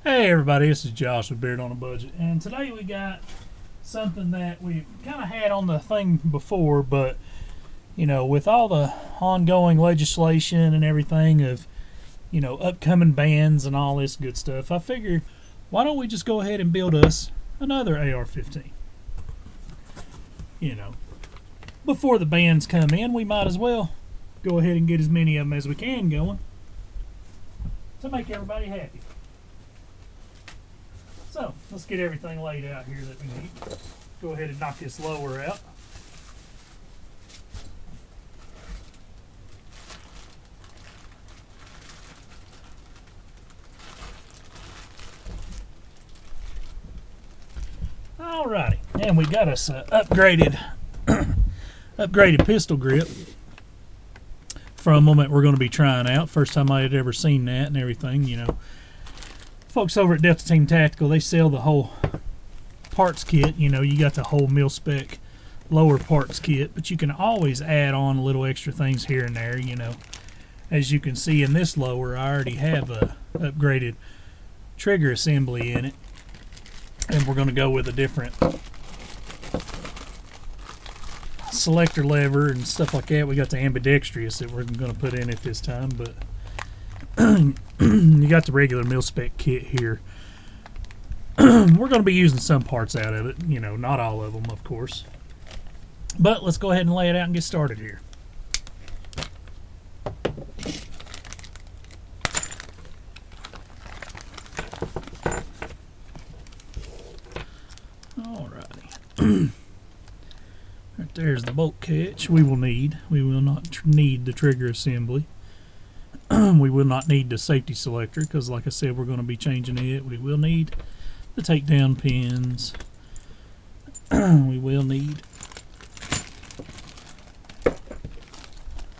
Hey everybody, this is Josh with Beard on a Budget, and today we got something that we've kind of had on the thing before, but with all the ongoing legislation and everything of upcoming bans and all this good stuff, I figured why don't we just go ahead and build us another AR-15? You know, before the bans come in, we might as well go ahead and get as many of them as we can going to make everybody happy. So let's get everything laid out here that we need. Go ahead and knock this lower out. Alrighty, and we got us a upgraded pistol grip from them that we're going to be trying out. First time I had ever seen that and everything. Folks over at Delta Team Tactical, they sell the whole parts kit. You got the whole mil-spec lower parts kit, but you can always add on little extra things here and there. As you can see in this lower, I already have a upgraded trigger assembly in it, and we're going to go with a different selector lever and stuff like that. We got the ambidextrous that we're going to put in it this time, but you got the regular mil-spec kit here. We're going to be using some parts out of it, not all of them, of course. But let's go ahead and lay it out and get started here. Alrighty. Right there's the bolt catch we will need. We will not need the trigger assembly. We will not need the safety selector because, like I said, we're going to be changing it. We will need the takedown pins. We will need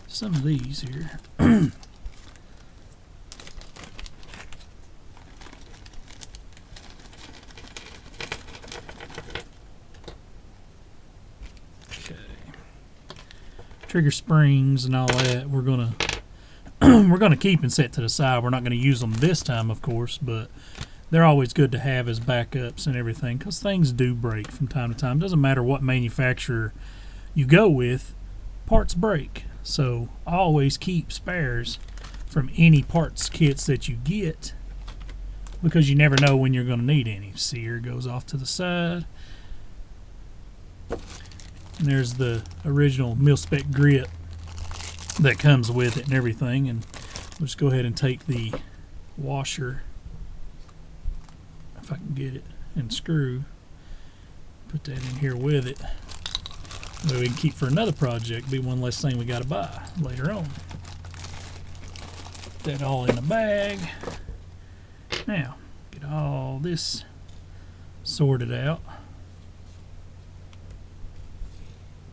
some of these here. Okay. Trigger springs and all that we're going to keep and set to the side. We're not going to use them this time, of course, but they're always good to have as backups and everything because things do break from time to time. Doesn't matter what manufacturer you go with, parts break. So always keep spares from any parts kits that you get because you never know when you're going to need any. See, here goes off to the side. And there's the original mil-spec grip that comes with it and everything, and we'll just go ahead and take the washer, if I can get it, and screw, put that in here with it. That we can keep for another project, be one less thing we got to buy later on. Put that all in a bag. Now get all this sorted out.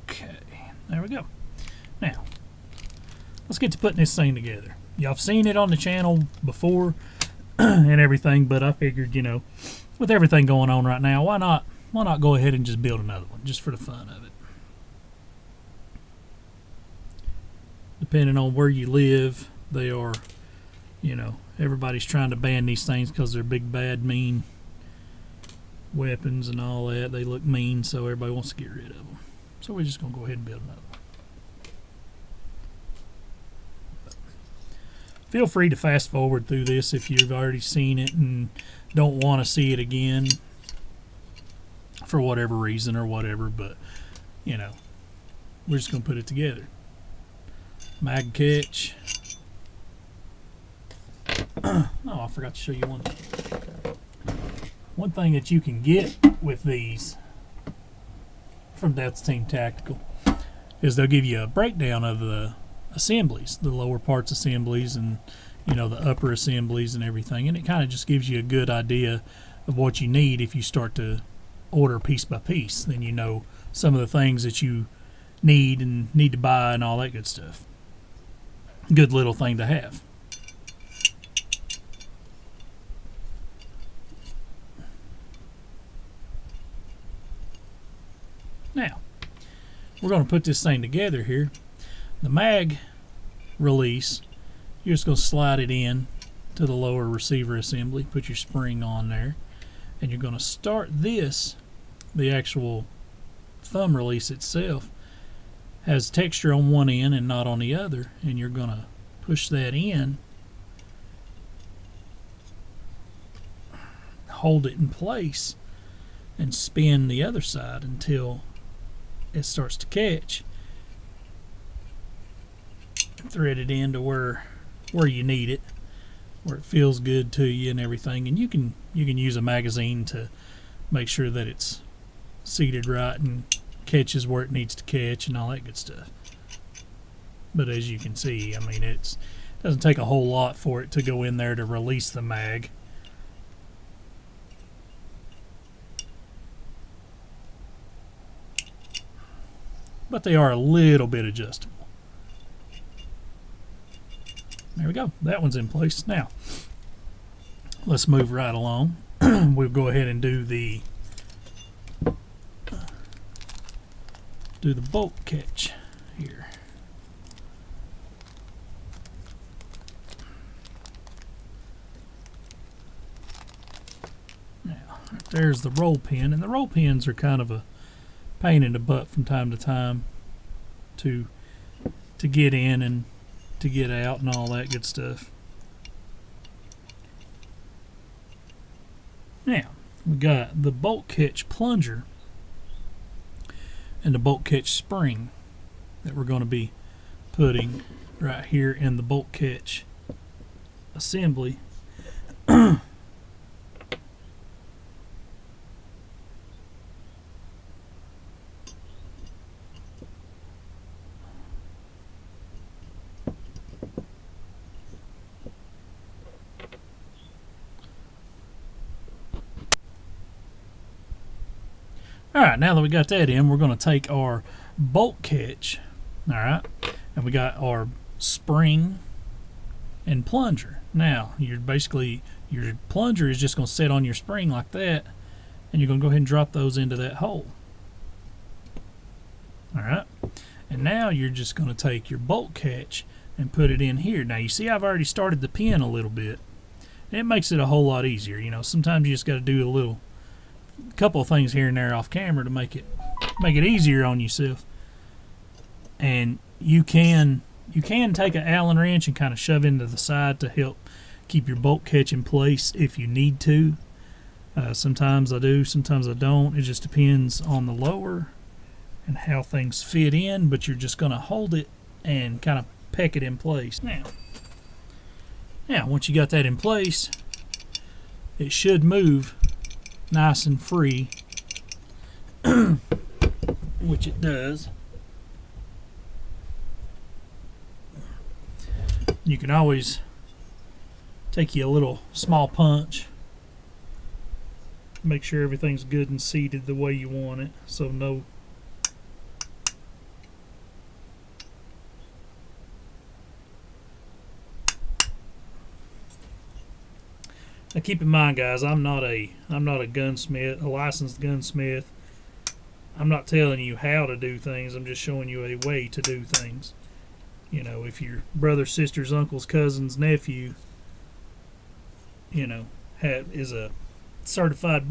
Okay, there we go. Now let's get to putting this thing together. Y'all have seen it on the channel before and everything, but I figured, with everything going on right now, why not go ahead and just build another one, just for the fun of it. Depending on where you live, they are, everybody's trying to ban these things because they're big, bad, mean weapons and all that. They look mean, so everybody wants to get rid of them. So we're just going to go ahead and build another one. Feel free to fast forward through this if you've already seen it and don't want to see it again for whatever reason or whatever, but we're just going to put it together. Mag catch. Oh, I forgot to show you one thing. One thing that you can get with these from Delta Team Tactical is they'll give you a breakdown of the assemblies, the lower parts assemblies, and the upper assemblies and everything, and it kind of just gives you a good idea of what you need. If you start to order piece by piece, then some of the things that you need and need to buy and all that good stuff. Good little thing to have. Now we're going to put this thing together here. The mag release, you're just going to slide it in to the lower receiver assembly, put your spring on there, and you're going to start this. The actual thumb release itself has texture on one end and not on the other, and you're going to push that in, hold it in place, and spin the other side until it starts to catch. Thread it into where you need it, where it feels good to you and everything. And you can use a magazine to make sure that it's seated right and catches where it needs to catch and all that good stuff. But as you can see, I mean, it doesn't take a whole lot for it to go in there to release the mag. But they are a little bit adjustable. There we go. That one's in place. Now, let's move right along. We'll go ahead and do the bolt catch here. Now, right there's the roll pin, and the roll pins are kind of a pain in the butt from time to time to get in and to get out and all that good stuff. Now, we got the bolt catch plunger and the bolt catch spring that we're going to be putting right here in the bolt catch assembly. Alright, now that we got that in, we're going to take our bolt catch, alright, and we got our spring and plunger. Now, your plunger is just going to sit on your spring like that, and you're going to go ahead and drop those into that hole. Alright, and now you're just going to take your bolt catch and put it in here. Now, you see I've already started the pin a little bit. It makes it a whole lot easier. You know, sometimes you just got to do a couple of things here and there off camera to make it easier on yourself. And you can take an Allen wrench and kind of shove into the side to help keep your bolt catch in place if you need to. Sometimes I do, sometimes I don't. It just depends on the lower and how things fit in, but you're just going to hold it and kind of peck it in place. Now once you got that in place, it should move nice and free, which it does. You can always take you a little small punch, make sure everything's good and seated the way you want it, so no Now keep in mind, guys, I'm not a gunsmith, a licensed gunsmith. I'm not telling you how to do things. I'm just showing you a way to do things. You know, if your brother, sister's, uncle's, cousin's, nephew, you know, is a certified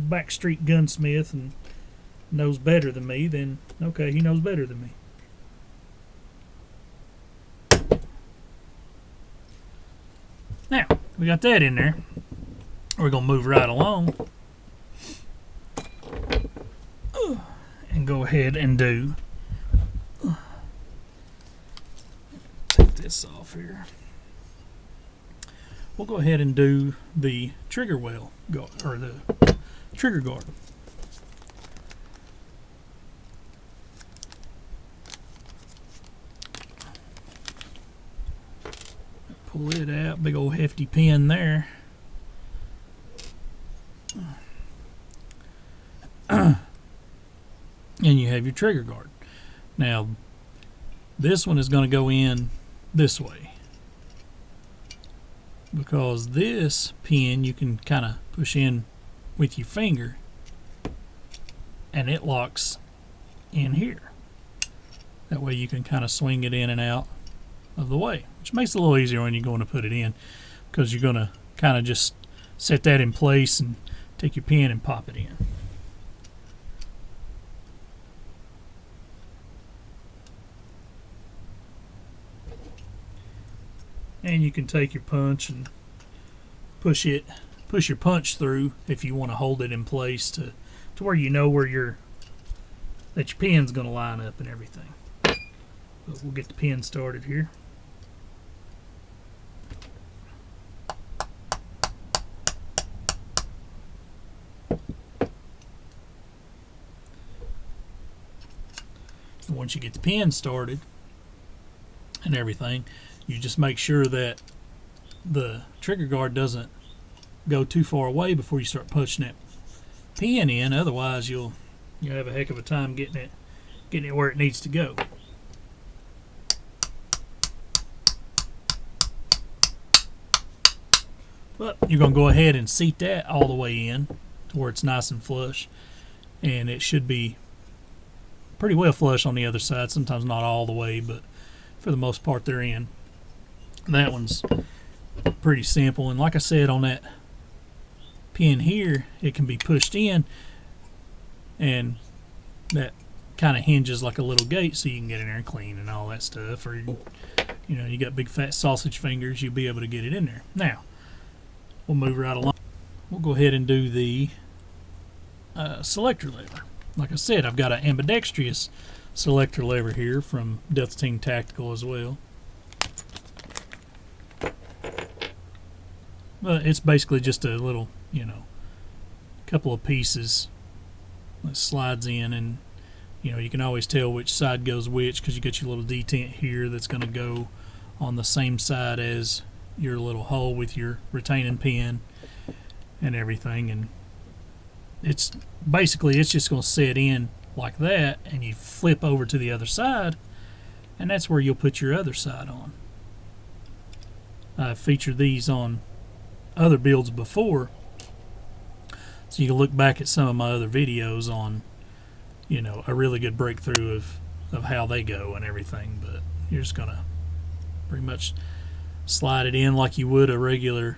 backstreet gunsmith and knows better than me, then okay, he knows better than me. Now, we got that in there. We're going to move right along and go ahead and do, take this off here. We'll go ahead and do the trigger well, or the trigger guard. Pull it out, big old hefty pin there. And you have your trigger guard. Now, this one is going to go in this way, because this pin you can kind of push in with your finger and it locks in here. That way you can kind of swing it in and out of the way, which makes it a little easier when you're going to put it in, because you're going to kind of just set that in place and take your pin and pop it in. And you can take your punch and push your punch through if you want to hold it in place to where you know where that your pin's going to line up and everything. But we'll get the pin started here. And once you get the pin started and everything, you just make sure that the trigger guard doesn't go too far away before you start pushing that pin in. Otherwise, you'll have a heck of a time getting it where it needs to go. But you're going to go ahead and seat that all the way in to where it's nice and flush, and it should be pretty well flush on the other side. Sometimes not all the way, but for the most part they're in. That one's pretty simple, and like I said, on that pin here, it can be pushed in, and that kind of hinges like a little gate, so you can get in there and clean and all that stuff. Or you got big fat sausage fingers, you'll be able to get it in there. Now we'll move right along. We'll go ahead and do the selector lever. Like I said, I've got an ambidextrous selector lever here from Delta Team Tactical as well. But it's basically just a little, couple of pieces that slides in, and you can always tell which side goes which because you got your little detent here that's going to go on the same side as your little hole with your retaining pin and everything. And it's just going to set in like that, and you flip over to the other side, and that's where you'll put your other side on. I've featured these on other builds before, so you can look back at some of my other videos on a really good breakthrough of how they go and everything. But you're just gonna pretty much slide it in like you would a regular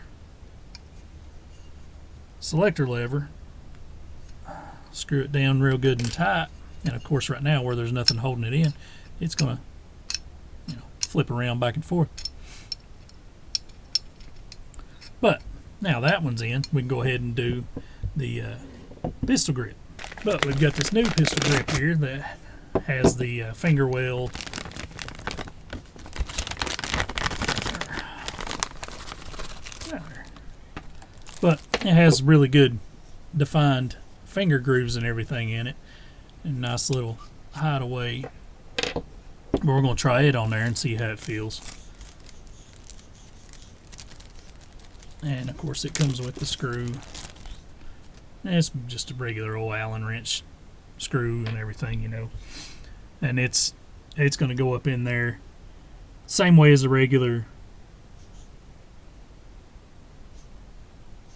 selector lever, screw it down real good and tight, and of course right now where there's nothing holding it in, it's gonna flip around back and forth. But now that one's in, we can go ahead and do the pistol grip. But we've got this new pistol grip here that has the finger well but it has really good defined finger grooves and everything in it, and nice little hideaway. But we're going to try it on there and see how it feels. And of course it comes with the screw. And it's just a regular old Allen wrench screw and everything, and it's going to go up in there same way as a regular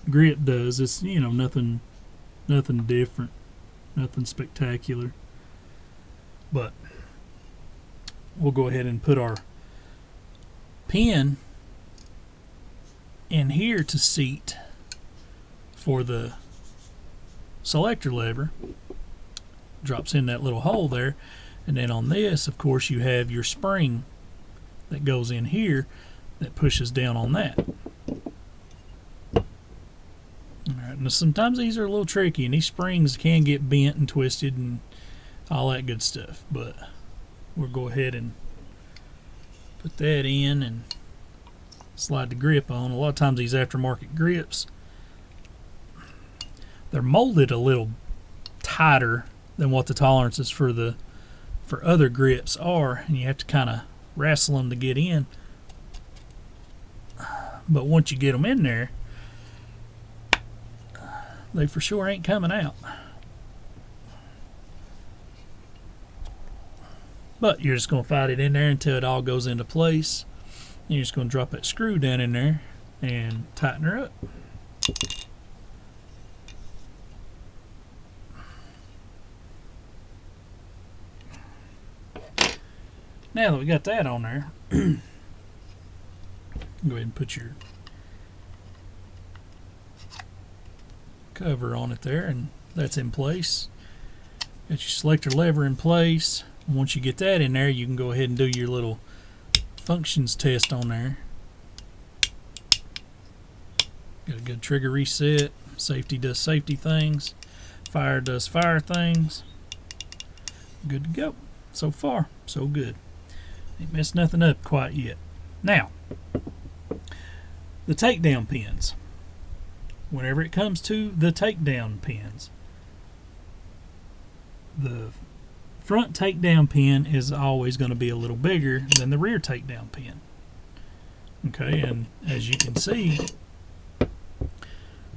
grip does. It's nothing different, nothing spectacular. But we'll go ahead and put our pin in here to seat for the selector lever. Drops in that little hole there, and then on this, of course, you have your spring that goes in here that pushes down on that. Alright, now sometimes these are a little tricky, and these springs can get bent and twisted and all that good stuff, but we'll go ahead and put that in and slide the grip on. A lot of times these aftermarket grips, they're molded a little tighter than what the tolerances for other grips are, and you have to kind of wrestle them to get in. But once you get them in there, they for sure ain't coming out. But you're just going to fight it in there until it all goes into place. And you're just going to drop that screw down in there and tighten her up. Now that we got that on there, go ahead and put your cover on it there, and that's in place. Got your selector lever in place. And once you get that in there, you can go ahead and do your little functions test on there. Got a good trigger reset. Safety does safety things. Fire does fire things. Good to go. So far, so good. Ain't messed nothing up quite yet. Now, the takedown pins. Whenever it comes to the takedown pins, the front takedown pin is always going to be a little bigger than the rear takedown pin. Okay, and as you can see,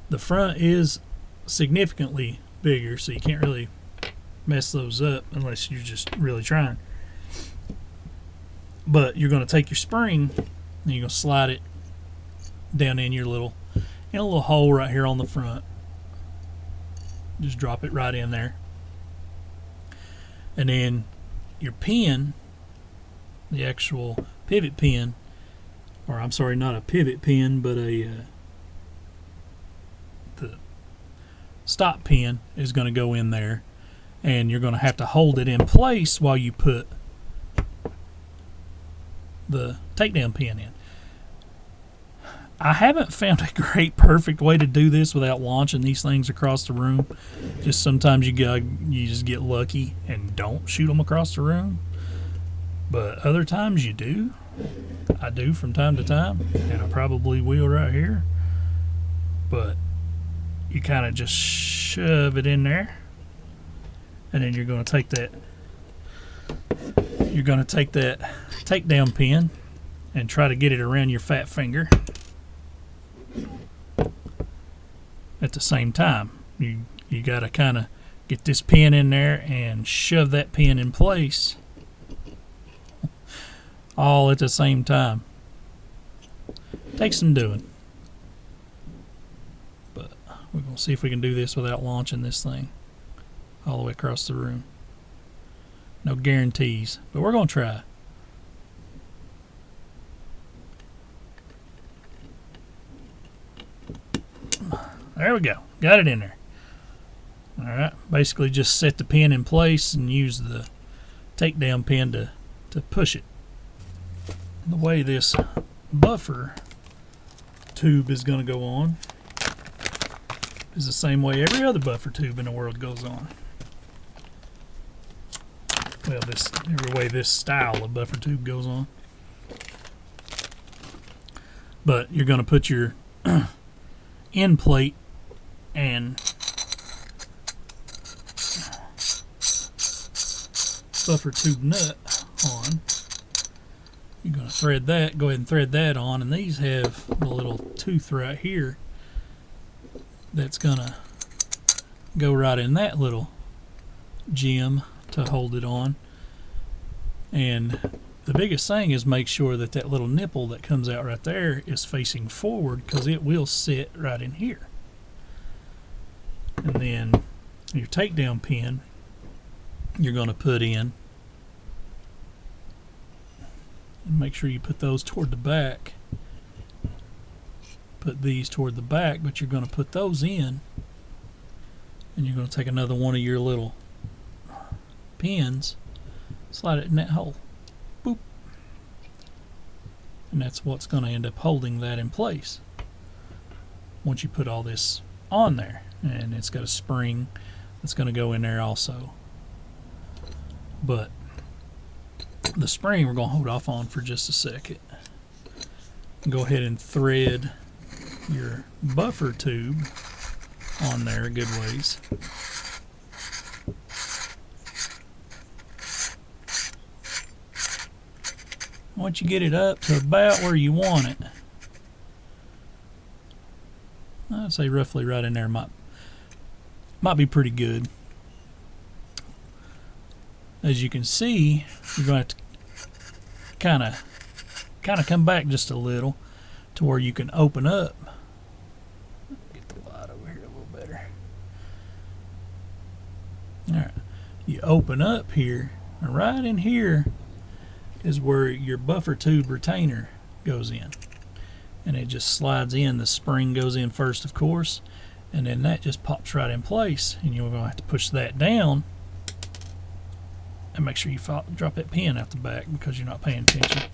the front is significantly bigger, so you can't really mess those up unless you're just really trying. But you're going to take your spring and you're going to slide it down in your little hole right here on the front. Just drop it right in there. And then your pin, the actual pivot pin, or I'm sorry, not a pivot pin, but the stop pin is going to go in there, and you're going to have to hold it in place while you put the takedown pin in. I haven't found a great perfect way to do this without launching these things across the room. Just sometimes you just get lucky and don't shoot them across the room, but other times you do. I do from time to time, and I probably will right here. But you kind of just shove it in there, and then you're going to take that takedown pin and try to get it around your fat finger. At the same time, you got to kind of get this pin in there and shove that pin in place, all at the same time. Takes some doing, but we're going to see if we can do this without launching this thing all the way across the room. No guarantees, but we're going to try. There we go. Got it in there. Alright, basically just set the pin in place and use the takedown pin to push it. The way this buffer tube is going to go on is the same way every other buffer tube in the world goes on. Well, every way this style of buffer tube goes on. But you're going to put your end plate and buffer tube nut on. You're going to thread that, go ahead and thread that on, and these have a little tooth right here that's going to go right in that little gem to hold it on. And the biggest thing is make sure that that little nipple that comes out right there is facing forward, because it will sit right in here. And then your takedown pin you're going to put in, and make sure you put those toward the back. Put these toward the back, but you're going to put those in, and you're going to take another one of your little pins, slide it in that hole. Boop. And that's what's going to end up holding that in place once you put all this on there. And it's got a spring that's going to go in there also. But the spring we're going to hold off on for just a second. Go ahead and thread your buffer tube on there a good ways. Once you get it up to about where you want it, I'd say roughly right in there might be pretty good. As you can see, you're going to have to kind of come back just a little to where you can open up. Get the light over here a little better. All right, you open up here, and right in here is where your buffer tube retainer goes in, and it just slides in. The spring goes in first, of course, and then that just pops right in place, and you're going to have to push that down and make sure you drop that pin out the back because you're not paying attention.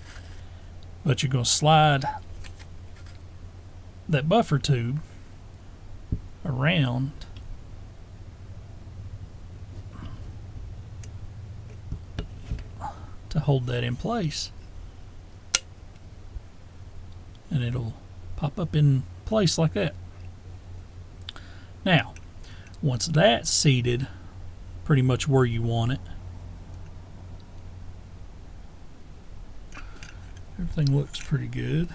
But you're going to slide that buffer tube around to hold that in place, and it'll pop up in place like that. Now, once that's seated pretty much where you want it, everything looks pretty good.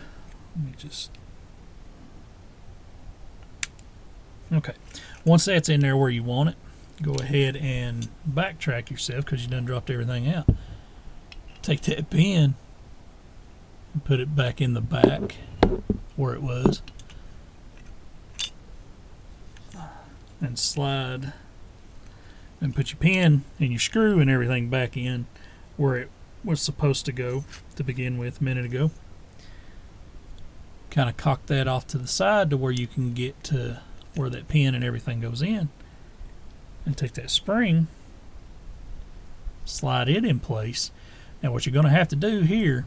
Let me just... Okay, once that's in there where you want it, go ahead and backtrack yourself because you done dropped everything out. Take that pin and put it back in the back where it was, and slide and put your pin and your screw and everything back in where it was supposed to go to begin with a minute ago. Kind of cock that off to the side to where you can get to where that pin and everything goes in, and take that spring, slide it in place. Now what you're going to have to do here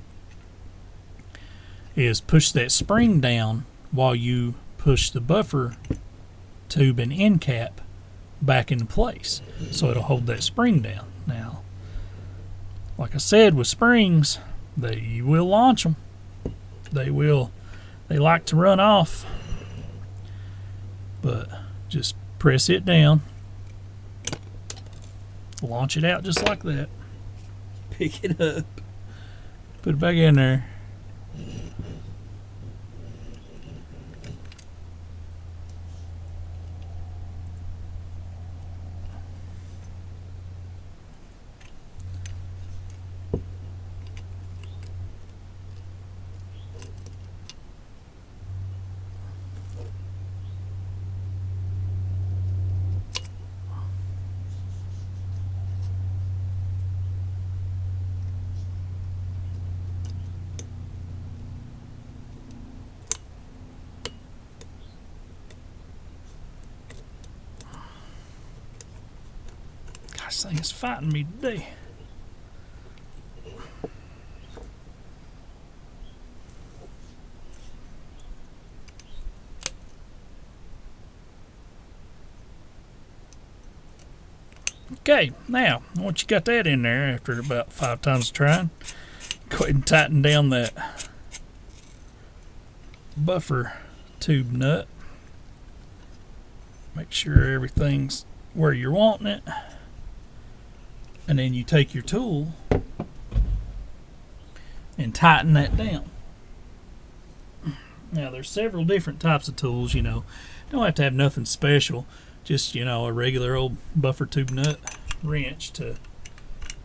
is push that spring down while you push the buffer tube and end cap back into place, so it'll hold that spring down. Now, like I said, with springs, you will launch them. They like to run off, but just press it down, launch it out just like that, pick it up, put it back in there. This thing is fighting me today. Okay, now once you got that in there, after about 5 times trying, go ahead and tighten down that buffer tube nut. Make sure everything's where you're wanting it. And then you take your tool and tighten that down. Now there's several different types of tools, you know. Don't have to have nothing special. Just, you know, a regular old buffer tube nut wrench to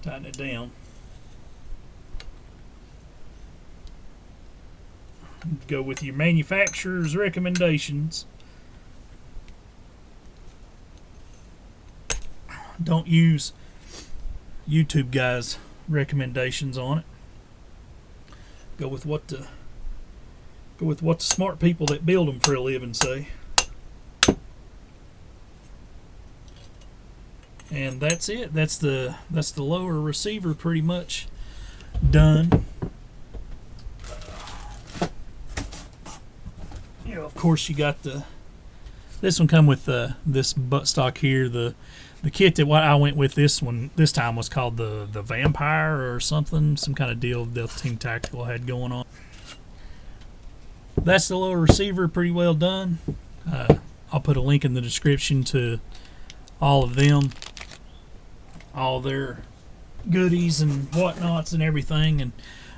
tighten it down. Go with your manufacturer's recommendations. Don't use YouTube guys' recommendations on it. Go with what the smart people that build them for a living say. And that's it. That's the lower receiver pretty much done. You know, of course, you got this one come with this buttstock here. The kit that I went with this time was called the Vampire or something, some kind of deal Delta Team Tactical had going on. That's the lower receiver, pretty well done. I'll put a link in the description to all of them, all their goodies and whatnots and everything. And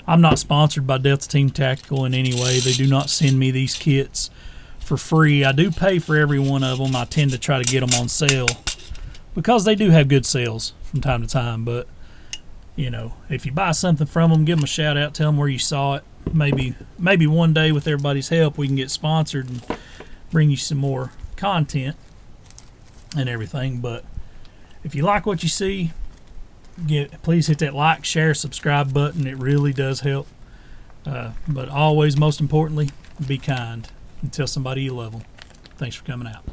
I'm not sponsored by Delta Team Tactical in any way. They do not send me these kits for free. I do pay for every one of them. I tend to try to get them on sale, because they do have good sales from time to time. But, you know, if you buy something from them, give them a shout out, tell them where you saw it. Maybe one day with everybody's help we can get sponsored and bring you some more content and everything. But if you like what you see, please hit that like, share, subscribe button. It really does help. But always, most importantly, be kind and tell somebody you love them. Thanks for coming out.